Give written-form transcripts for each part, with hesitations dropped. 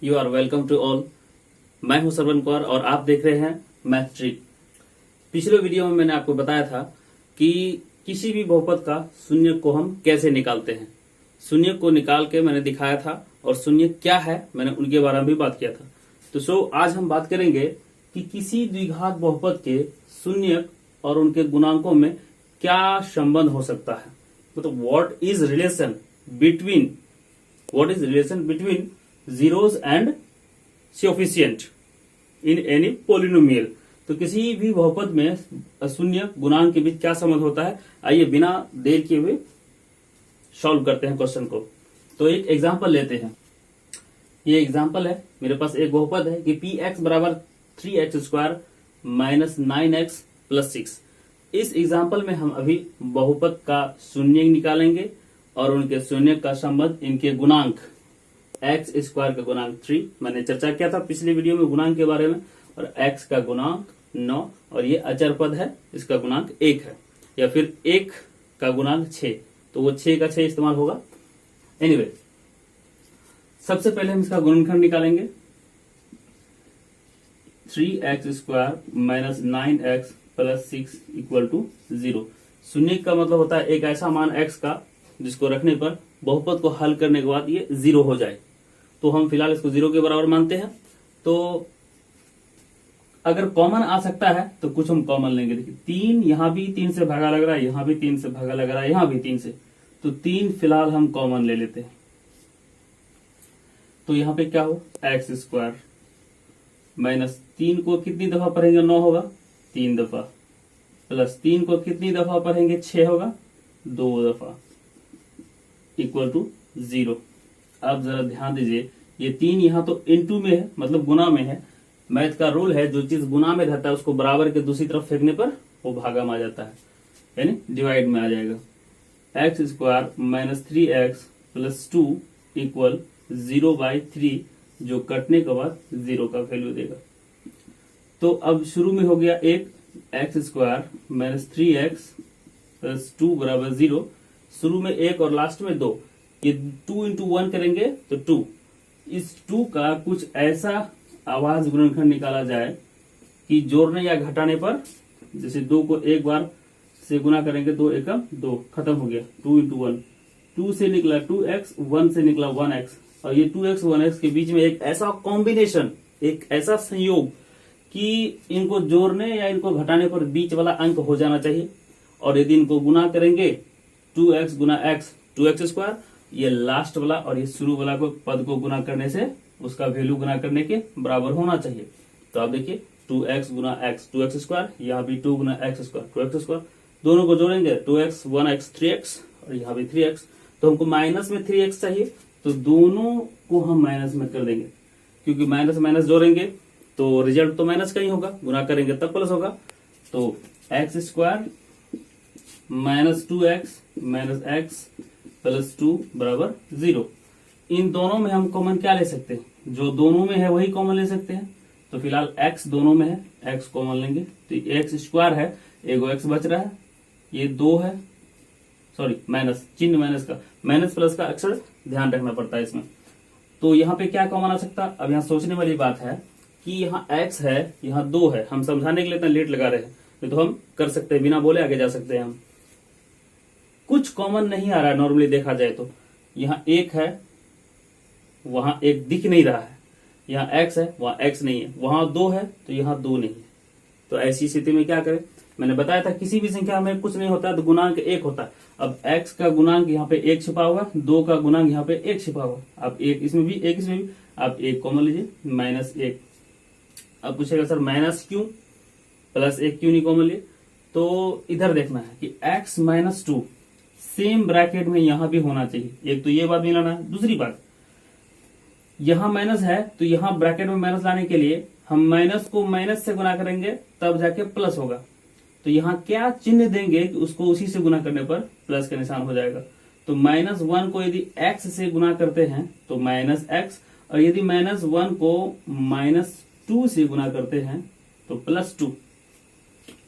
You are welcome to all. मैं हूं सरवन कौर और आप देख रहे हैं मैथ ट्रिक। पिछले वीडियो में मैंने आपको बताया था कि किसी भी बहुपद का शून्य को हम कैसे निकालते हैं। शून्य को निकाल के मैंने दिखाया था और शून्य क्या है मैंने उनके बारे में भी बात किया था। तो आज हम बात करेंगे कि किसी द्विघात बहुपद के शून्य और उनके गुणांकों में क्या संबंध हो सकता है। मतलब what is relation between zeros and coefficient in any polynomial। तो किसी भी बहुपद में शून्य गुणांक के बीच क्या संबंध होता है, आइए बिना देर किए हुए सॉल्व करते हैं क्वेश्चन को। तो एक एग्जांपल लेते हैं। ये एग्जांपल है, मेरे पास एक बहुपद है कि px बराबर 3x² माइनस 9x प्लस 6। इस एग्जांपल में हम अभी बहुपद का शून्य निकालेंगे और उनके शून्य का संबंध इनके गुणांक x² का गुणांक 3, मैंने चर्चा किया था पिछले वीडियो में गुणांक के बारे में, और x का गुणांक 9 और ये अचर पद है, इसका गुणांक 1 है, या फिर 1 का गुणांक 6, तो वो 6 का 6 इस्तेमाल होगा। एनीवे, सबसे पहले हम इसका गुणनखंड निकालेंगे। 3x² minus 9x plus 6 equal to 0। शून्य का मतलब होता है एक ऐसा मान x का जिसको रखने पर बहुपद को हल करने के बाद ये 0 हो जाए। तो हम फिलहाल इसको 0 के बराबर मानते हैं। तो अगर कॉमन आ सकता है तो कुछ हम कॉमन लेंगे। देखिए 3 यहां भी 3 से भागा लग रहा है, यहां भी 3 से भागा लग रहा है, यहां भी 3 से, तो 3 फिलहाल हम कॉमन ले लेते हैं। तो यहां पे क्या हो, x² माइनस 3 को कितनी दफा पढ़ेंगे, 9 होगा 3 दफा, प्लस 3 को कितनी दफा पढ़ेंगे, 6 होगा 2 दफा, इक्वल टू 0। अब जरा ध्यान दीजिए, ये 3 यहां तो इनटू में है, मतलब गुना में है। मैथ का रूल है, जो चीज गुना में रहता है उसको बराबर के दूसरी तरफ फेंकने पर वो भागा में आ जाता है, यानी डिवाइड में आ जाएगा। x² minus 3x plus 2 equal 0/3, जो कटने के बाद 0 का वैल्यू देगा। तो अब शुरू में हो गया एक x² माइनस 3x प्लस 2 बराबर 0, शुरू में 1 और लास्ट में 2, ये 2 into 1 करेंगे तो 2। इस 2 का कुछ ऐसा आवाज गुणनखंड निकाला जाए कि जोड़ने या घटाने पर, जैसे 2 को एक बार से गुना करेंगे, 2 एकम 2, खत्म हो गया, 2 into 1, 2 से निकला 2x, 1 से निकला 1x, और ये 2x 1x के बीच में एक ऐसा कॉम्बिनेशन, एक ऐसा संयोग कि इनको जोड़ने या इनको घटाने पर बीच वाला अंक हो जाना चाहिए। और यदि इनको गुना करेंगे 2x गुना x 2x², ये लास्ट वाला और ये शुरू वाला को पद को गुना करने से उसका वैल्यू गुना करने के बराबर होना चाहिए। तो आप देखिए 2x गुना x 2x², यहाँ भी 2 गुना x² 2x², दोनों को जोड़ेंगे 2x 1x 3x, और यहाँ भी 3x। तो हमको माइनस में 3x चाहिए, तो दोनों को हम माइनस में कर देंगे, क्योंकि माइनस माइनस जोड़ेंगे तो रिजल्ट तो माइनस का ही होगा, गुना करेंगे तब प्लस होगा। तो x² minus 2x minus x plus 2 बराबर 0। इन दोनों में हम कॉमन क्या ले सकते हैं, जो दोनों में है वही कॉमन ले सकते हैं। तो फिलहाल x दोनों में है, x कॉमन लेंगे, तो x² है, एगो x बच रहा है, ये 2 है, सॉरी माइनस, चिन्ह माइनस का, माइनस प्लस का अक्सर ध्यान रखना पड़ता है इसमें। तो यहाँ पे क्या कॉमन आ सकता है, अब यहाँ सोचने वाली बात है कि यहाँ x है, यहाँ 2 है, हम समझाने के लिए इतना लेट लगा रहे हैं, नहीं तो हम कर सकते हैं, बिना बोले आगे जा सकते हैं हम। कुछ कॉमन नहीं आ रहा है नॉर्मली देखा जाए तो, यहाँ 1 है, वहां 1 दिख नहीं रहा है, यहाँ x है, वहां x नहीं है, वहां 2 है तो यहाँ 2 नहीं है। तो ऐसी स्थिति में क्या करें, मैंने बताया था किसी भी संख्या में कुछ नहीं होता तो गुणांक 1 होता है। अब x का गुणांक यहाँ पे 1 छिपा हुआ, 2 का गुणांक यहाँ पे 1 छिपा हुआ, आप 1 इसमें भी 1 इसमें भी, आप 1 कॉमन लीजिए, -1। अब पूछेगा सर माइनस क्यों, प्लस 1 क्यों नहीं कॉमन लिए, तो इधर देखना है कि x माइनस 2 सेम ब्रैकेट में यहां भी होना चाहिए। एक तो ये बात मिलाना है, दूसरी बात यहां माइनस है तो यहां ब्रैकेट में माइनस लाने के लिए हम माइनस को माइनस से गुना करेंगे तब जाके प्लस होगा। तो यहाँ क्या चिन्ह देंगे कि उसको उसी से गुना करने पर प्लस का निशान हो जाएगा। तो -1 को यदि x से गुना करते हैं तो -x, और यदि -1 को -2 से गुना करते हैं तो +2,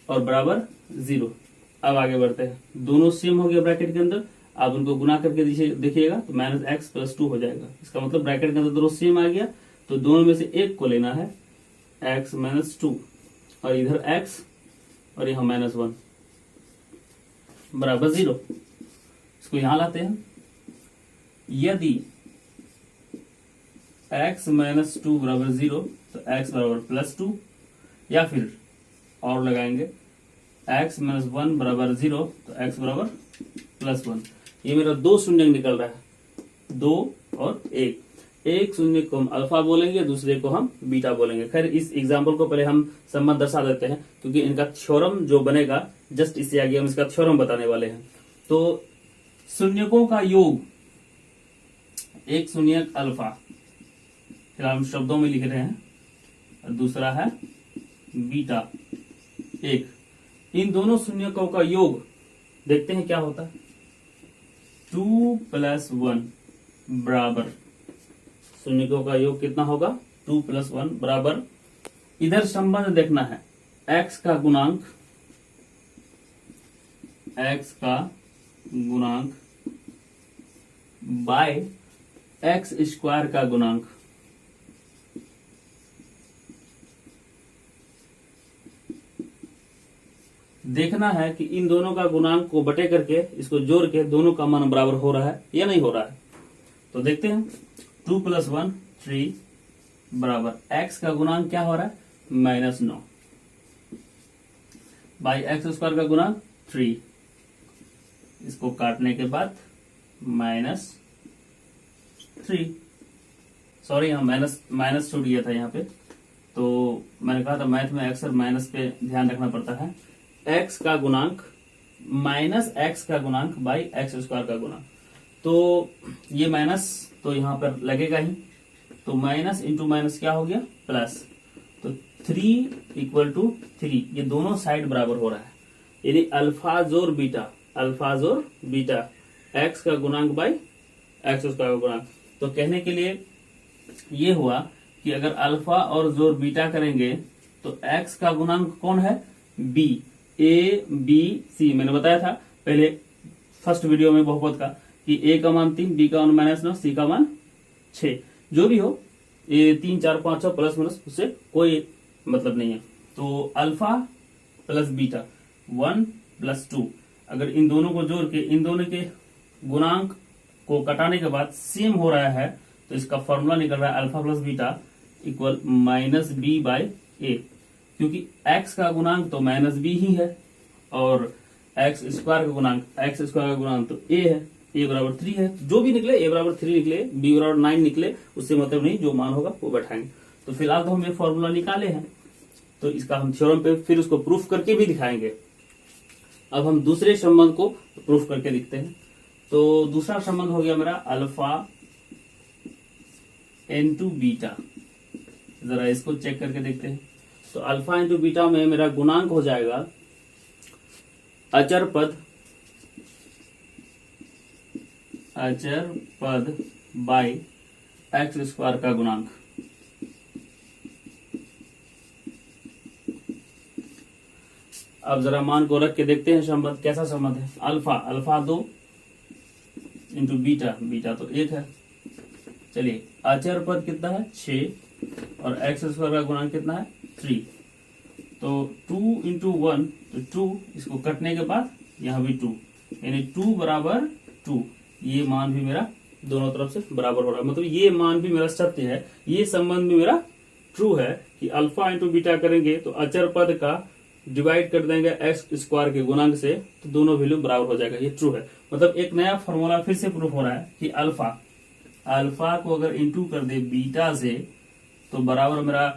और बराबर 0। अब आगे बढ़ते हैं, दोनों सेम हो गया ब्रैकेट के अंदर, आप उनको गुना करके देखिएगा तो -x + 2 हो जाएगा। इसका मतलब ब्रैकेट के अंदर दोनों सेम आ गया, तो दोनों में से एक को लेना है, x माइनस 2, और इधर x और यहां माइनस 1 बराबर 0। इसको यहां लाते हैं। यदि x माइनस 2 बराबर 0 तो x बराबर प्लस 2, या फिर और लगाएंगे x माइनस 1 बराबर 0 तो x बराबर प्लस 1। ये मेरा दो शून्य निकल रहा है, 2 और 1। एक शून्य को हम अल्फा बोलेंगे, दूसरे को हम बीटा बोलेंगे। खैर इस एग्जाम्पल को पहले हम संबंध दर्शा देते हैं, क्योंकि इनका थ्योरम जो बनेगा जस्ट इससे आगे हम इसका थ्योरम बताने वाले हैं। तो शून्यकों का योग, एक शून्यक अल्फा फिलहाल हम शब्दों में लिख रहे हैं, और दूसरा है बीटा 1। इन दोनों शून्यकों का योग देखते हैं क्या होता है। 2 प्लस 1 बराबर, शून्यकों का योग कितना होगा, 2 प्लस 1 बराबर, इधर संबंध देखना है x का गुणांक, बाय x स्क्वायर का गुणांक। देखना है कि इन दोनों का गुणांक को बटे करके इसको जोड़ के दोनों का मान बराबर हो रहा है या नहीं हो रहा है। तो देखते हैं, 2 प्लस 1 3 बराबर x का गुणांक क्या हो रहा है, माइनस 9, बाई एक्स स्क्वायर का गुणांक 3, इसको काटने के बाद माइनस 3, सॉरी यहाँ माइनस छूट गया था यहाँ पे, तो मैंने कहा था मैथ में अक्सर माइनस पे ध्यान रखना पड़ता है। x का गुणांक माइनस x का गुणांक बाई एक्स स्क्वायर का गुणांक, तो ये माइनस तो यहाँ पर लगेगा ही, तो माइनस इंटू माइनस क्या हो गया, प्लस। तो 3 इक्वल टू 3, ये दोनों साइड बराबर हो रहा है, यानी अल्फा जोर बीटा x का गुणांक बाई एक्स स्क्वायर का गुणांक। तो कहने के लिए ये हुआ कि अगर अल्फा और जोर बीटा करेंगे तो x का गुणांक कौन है, b, a b c। मैंने बताया था पहले फर्स्ट वीडियो में बहुपद का कि a का मान 3, b का मान माइनस 9, c का मान 6, जो भी हो, ये 3 4 5 6 प्लस माइनस उससे कोई मतलब नहीं है। तो अल्फा प्लस बीटा 1 प्लस 2, अगर इन दोनों को जोड़ के इन दोनों के गुणांक को कटाने के बाद सेम हो रहा है, तो इसका फॉर्मूला निकल रहा है alpha plus beta equal minus b by a, क्योंकि x का गुणांक तो माइनस बी ही है और एक्स स्क्वायर का गुणांक तो a है, a बराबर 3 है, जो भी निकले a बराबर 3 निकले, b बराबर 9 निकले, उससे मतलब नहीं, जो मान होगा वो बैठाएंगे। तो फिलहाल तो हमने फॉर्मूला निकाले हैं, तो इसका हम थ्योरम पे फिर उसको प्रूफ करके भी दिखाएंगे। अब हम दूसरे संबंध को प्रूफ करके दिखते हैं। तो दूसरा संबंध हो गया मेरा अल्फा इंटू बीटा, जरा इसको चेक करके देखते हैं। तो अल्फा इंटू बीटा में मेरा गुणांक हो जाएगा अचर पद बाई एक्स स्क्वायर का गुणांक। अब जरा मान को रख के देखते हैं संबंध कैसा संबंध है। अल्फा 2 इंटू बीटा तो 1 है। चलिए अचर पद कितना है 6 और एक्स स्क्वायर का गुणांक कितना है 3, तो 2 इंटू 1 तो 2, इसको कटने के बाद यहाँ भी 2, यानी 2 बराबर 2, ये मान भी मेरा दोनों तरफ से बराबर हो रहा है, मतलब ये मान भी मेरा सत्य है, ये संबंध भी मेरा ट्रू है कि अल्फा इंटू बीटा करेंगे तो अचर पद का डिवाइड कर देंगे एक्स स्क्वायर के गुणांक से, तो दोनों वैल्यू बराबर हो जाएगा, ये ट्रू है। मतलब एक नया फॉर्मूला फिर से प्रूफ हो रहा है कि अल्फा को अगर इंटू कर दे बीटा से तो बराबर मेरा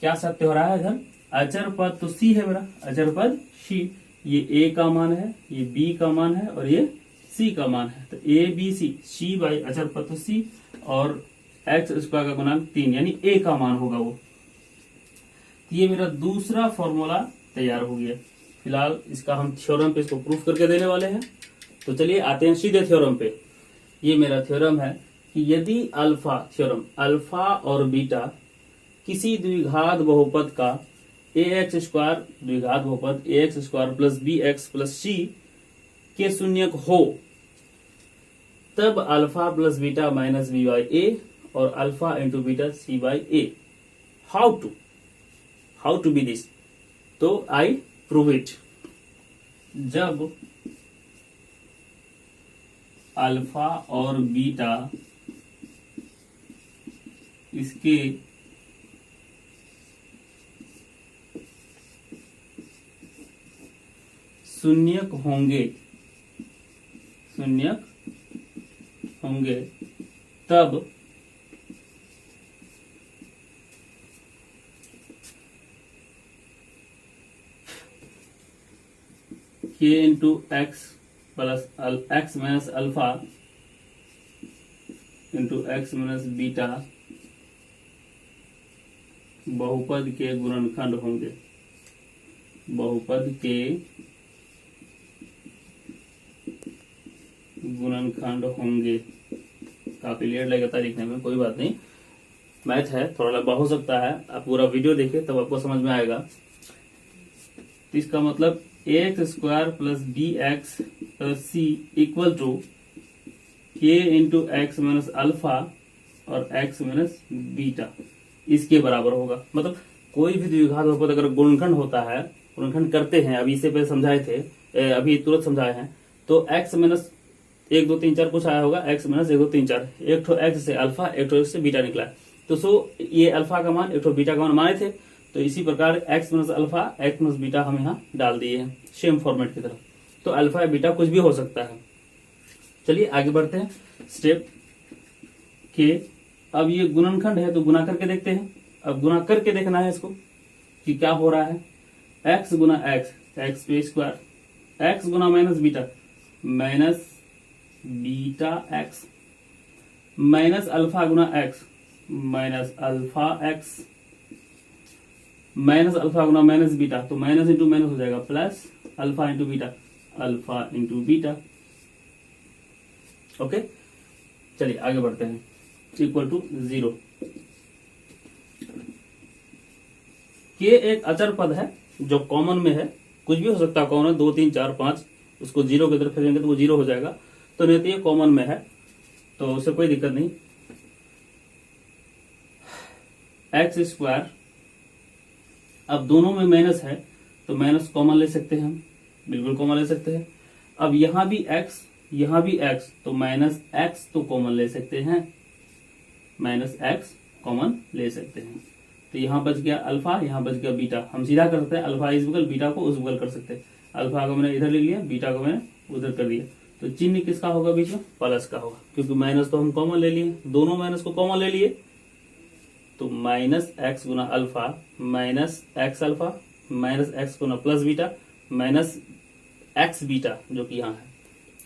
क्या सत्य हो रहा है, इधर अचर पद तो सी है मेरा, अचर पद सी, ये ए का मान है, ये बी का मान है और ये सी का मान है, तो ए बी सी बाई अचर पद तो सी और एक्स स्क्वायर का गुणांक 3, यानी ए का मान होगा वो। तो ये मेरा दूसरा फॉर्मूला तैयार हो गया। फिलहाल इसका हम थ्योरम पे इसको प्रूफ करके देने वाले हैं। तो चलिए आते हैं सीधे थ्योरम पे। ये मेरा थ्योरम है कि यदि अल्फा और बीटा किसी द्विघात बहुपद का ax स्क्वायर द्विघात बहुपद ax square plus bx plus c के शून्यक हो, तब alpha plus beta minus b by a और alpha into beta c by a. How to be this? तो आई प्रूव इट। जब अल्फा और बीटा इसके शून्यक होंगे तब k into x plus x minus alpha into x minus beta बहुपद के गुणनखंड होंगे। बहुपद के गुणनखंड होंगे। काफी लेट लगता है लिखने में, कोई बात नहीं, मैथ है, थोड़ा लंबा हो सकता है। आप पूरा वीडियो देखिए तब आपको समझ में आएगा। तो इसका मतलब x square plus b x plus c equal to k into x minus alpha और एक्स माइनस बीटा, इसके बराबर होगा। मतलब कोई भी द्विघात बहुपद अगर गुणनखंड होता है, गुणनखंड करते हैं, अभी इससे पहले समझाए थे, अभी तुरंत समझाए हैं, तो एक्स माइनस 1 2 3 4 कुछ आया होगा, एक्स माइनस 1 2 3 4, एक ठो एक्स से अल्फा एक ठो एक्स से बीटा निकला। तो ये अल्फा का मान एक ठो बीटा का मान माने थे, तो इसी प्रकार x minus alpha x minus beta हम यहाँ डाल दिए हैं सेम फॉर्मेट की तरह। तो अल्फा या बीटा कुछ भी हो सकता है। चलिए आगे बढ़ते हैं स्टेप के। अब ये गुणनखंड है तो गुना करके देखते हैं। अब गुना करके देखना है इसको कि क्या हो रहा है। एक्स गुना एक्स पे स्क्वायर, एक्स गुना minus beta minus beta x, minus alpha गुना x minus alpha x, minus alpha गुना माइनस बीटा, तो माइनस इंटू माइनस हो जाएगा plus alpha into beta, alpha into beta. Okay, चलिए आगे बढ़ते हैं। Equal to 0। के एक अचर पद है जो कॉमन में है, कुछ भी हो सकता है कॉमन, 2 3 4 5, उसको 0 की तरफ फेंकेंगे तो वो 0 हो जाएगा। तो नहीं तो ये कॉमन में है तो उससे कोई दिक्कत नहीं। एक्स स्क्वायर, अब दोनों में माइनस है तो माइनस कॉमन ले सकते हैं हम, बिल्कुल कॉमन ले सकते हैं। अब यहां भी एक्स यहां भी एक्स, तो माइनस एक्स तो कॉमन ले सकते हैं, माइनस एक्स कॉमन ले सकते हैं। तो यहां बच गया अल्फा, यहां बच गया बीटा। हम सीधा कर सकते हैं, अल्फा इस बगल बीटा को उस बगल कर सकते हैं। अल्फा को मैंने इधर ले लिया, बीटा को मैंने उधर कर दिया। तो चिन्ह किसका होगा बीच में? प्लस का होगा, क्योंकि माइनस तो हम कॉमन ले लिए, दोनों माइनस को कॉमन ले लिए। तो माइनस एक्स गुना alpha minus x alpha minus x गुना plus beta minus x beta जो कि यहाँ है।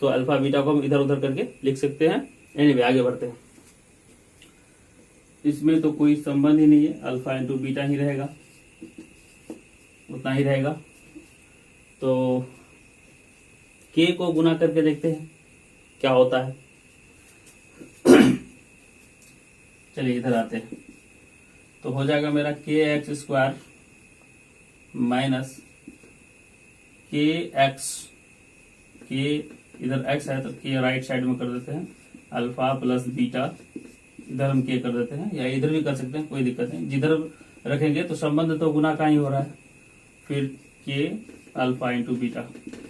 तो अल्फा बीटा को हम इधर उधर करके लिख सकते हैं। एनीवे आगे बढ़ते हैं। इसमें तो कोई संबंध ही नहीं है, अल्फा इंटू बीटा ही रहेगा, उतना ही रहेगा। तो के को गुना करके देखते हैं क्या होता है। चलिए इधर आते हैं। तो हो जाएगा मेरा के एक्स स्क्वायर माइनस के एक्स, के इधर एक्स है तो के राइट साइड में कर देते हैं, अल्फा प्लस बीटा इधर हम के कर देते हैं, या इधर भी कर सकते हैं, कोई दिक्कत नहीं। जिधर रखेंगे तो संबंध तो गुना का ही हो रहा है। फिर के अल्फा इंटू बीटा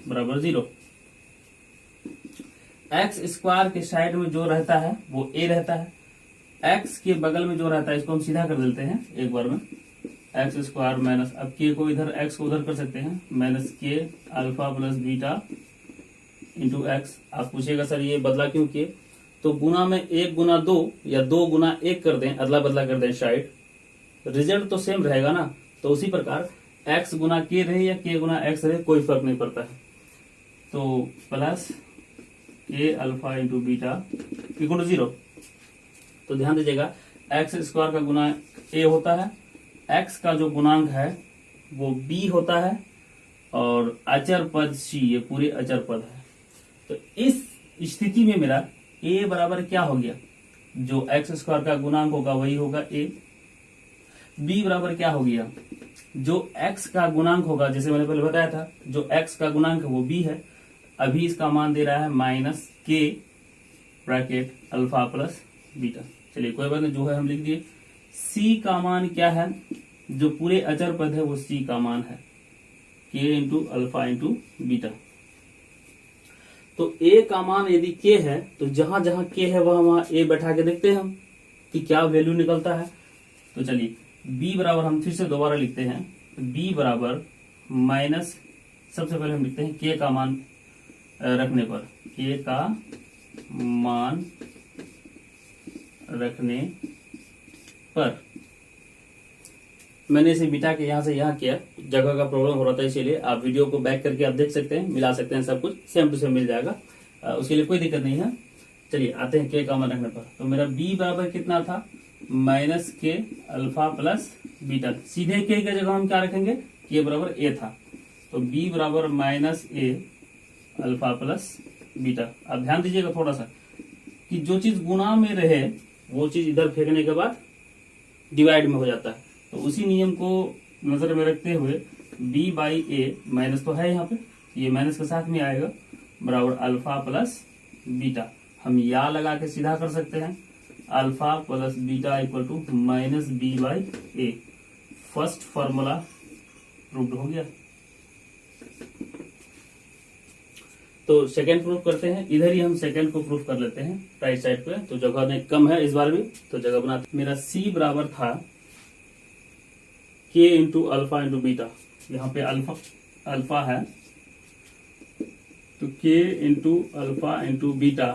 बराबर 0। एक्स स्क्वायर के साइड में जो रहता है वो ए रहता है, एक्स के बगल में जो रहता है इसको हम सीधा कर देते हैं एक बार में। एक्स स्क्वायर माइनस, अब के को इधर एक्स को उधर कर सकते हैं, माइनस के alpha plus beta into x. आप पूछेगा सर ये बदला क्यों किए? तो गुना में 1 गुना 2 या 2 गुना 1 कर दें, अदला बदला कर दें साइड, रिजल्ट तो सेम रहेगा ना। तो उसी प्रकार एक्स गुना के रहे या के गुना एक्स रहे कोई फर्क नहीं पड़ता है। तो plus k alpha into beta equal to 0। तो ध्यान दीजिएगा एक्स स्क्वायर का गुना ए होता है, एक्स का जो गुणांक है वो बी होता है, और अचर पद सी, ये पूरे अचर पद है। तो इस स्थिति में मेरा ए बराबर क्या हो गया? जो एक्स स्क्वायर का गुणांक होगा वही होगा ए। बी बराबर क्या हो गया? जो एक्स का गुणांक होगा, जैसे मैंने पहले बताया था, जो एक्स का गुणांक है वो बी है। अभी इसका मान दे रहा है माइनस के ब्रैकेट अल्फा प्लस बीटा। चलिए कोई बात नहीं, जो है हम लिख दिए। सी का मान क्या है, जो पूरे अचर पद है वो सी का मान है, के इंटू अल्फा इंटू बीटा। तो ए का मान यदि के है तो जहां जहां के है वहां ए बैठा के देखते हैं हम कि क्या वैल्यू निकलता है। तो चलिए बी बराबर हम फिर से दोबारा लिखते हैं, बी बराबर माइनस, सबसे पहले हम लिखते हैं के का मान रखने पर, के का मान रखने पर मैंने इसे बिठा के यहां से यहां किया, जगह का प्रॉब्लम हो रहा था, इसीलिए आप वीडियो को बैक करके आप देख सकते हैं, मिला सकते हैं, सब कुछ सेम टू सेम मिल जाएगा, उसके लिए कोई दिक्कत नहीं है। चलिए आते हैं के का मान रखने पर, तो मेरा बी बराबर कितना था, माइनस के अल्फा प्लस बीटा। सीधे के जगह हम क्या रखेंगे, के बराबर ए था, तो बी बराबर माइनस ए अल्फा प्लस बीटा। अब ध्यान दीजिएगा थोड़ा सा कि जो चीज गुणा में रहे वो चीज इधर फेंकने के बाद डिवाइड में हो जाता है, तो उसी नियम को नजर में रखते हुए b बाई ए, माइनस तो है यहाँ पे, ये माइनस के साथ में आएगा, बराबर अल्फा प्लस बीटा। हम या लगा के सीधा कर सकते हैं, alpha plus beta equal to minus b by a. First formula proved हो गया। तो सेकेंड प्रूफ करते हैं, इधर ही हम सेकेंड को प्रूफ कर लेते हैं राइट साइड पे, तो जगह में कम है इस बार भी, तो जगह बनाते। मेरा सी बराबर था के इंटू अल्फा इंटू बीटा, यहाँ पे अल्फा है, तो के इंटू अल्फा इंटू बीटा,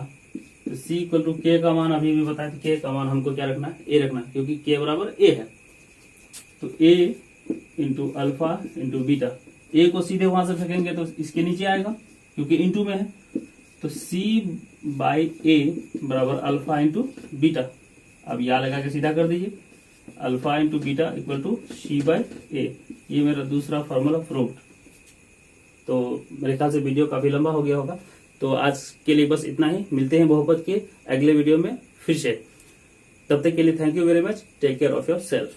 तो सी इक्वल टू के का मान अभी भी बताया था, के का मान हमको क्या रखना है, ए रखना है, क्योंकि के बराबर ए है, तो ए इंटू अल्फा इंटू बीटा। ए को सीधे वहां से फेंकेंगे तो इसके नीचे आएगा क्योंकि इंटू में है, तो सी बाई ए बराबर अल्फा इंटू बीटा। अब या लगा के सीधा कर दीजिए, alpha into beta equal to c by a. ये मेरा दूसरा फॉर्मूला प्रूव्ड। तो मेरे ख्याल से वीडियो काफी लंबा हो गया होगा, तो आज के लिए बस इतना ही। मिलते हैं बहुपद के अगले वीडियो में फिर से, तब तक के लिए thank you very much, take care of your self.